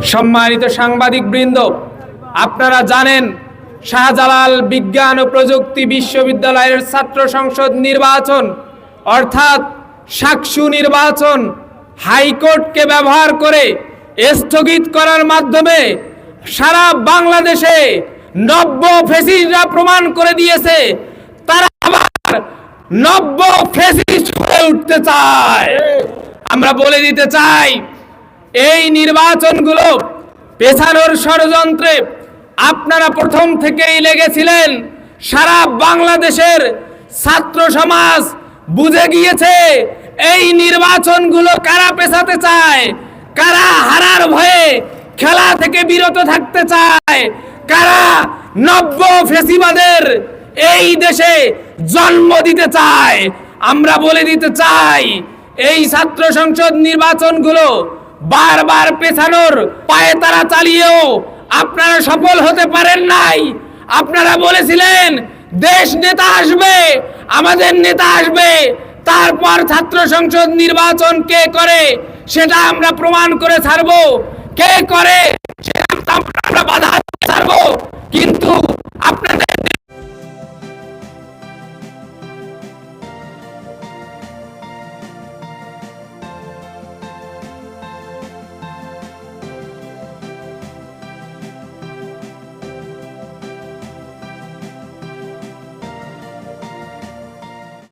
সম্মানিত সাংবাদিকবৃন্দ, আপনারা জানেন শাহজালাল বিজ্ঞান ও প্রযুক্তি বিশ্ববিদ্যালয়ের ছাত্র সংসদ নির্বাচন অর্থাৎ সাকসু নির্বাচন হাইকোর্টকে ব্যবহার করে স্থগিত করার মাধ্যমে সারা বাংলাদেশে নব্য ফ্যাসিস্টরা প্রমাণ করে দিয়েছে তারা আবার নব্য ফ্যাসিস্ট হয়ে উঠতে চায়। আমরা বলে দিতে চাই, এই নির্বাচনগুলো পেছানোর ষড়যন্ত্রে আপনারা প্রথম থেকেই লেগেছিলেন। সারা বাংলাদেশের ছাত্র সমাজ বুঝে গিয়েছে এই নির্বাচনগুলো কারা পেছাতে চায়, কারা হারার ভয়ে খেলা থেকে বিরত থাকতে চায়, কারা নব্য ফ্যাসিবাদের এই দেশে জন্ম দিতে চায়। আমরা বলে দিতে চাই, এই ছাত্র সংসদ নির্বাচনগুলো বারবার পেছানোর পায়ে তারা চালিয়েও আপনারা সফল হতে পারেন নাই। আপনারা বলেছিলেন দেশ নেতা আসবে, আমাদের নেতা আসবে, তারপর ছাত্র সংসদ নির্বাচন কে করে সেটা আমরা প্রমাণ করে ছাড়বো, কে করে সেটা আমরা বাধা ছাড়বো। কিন্তু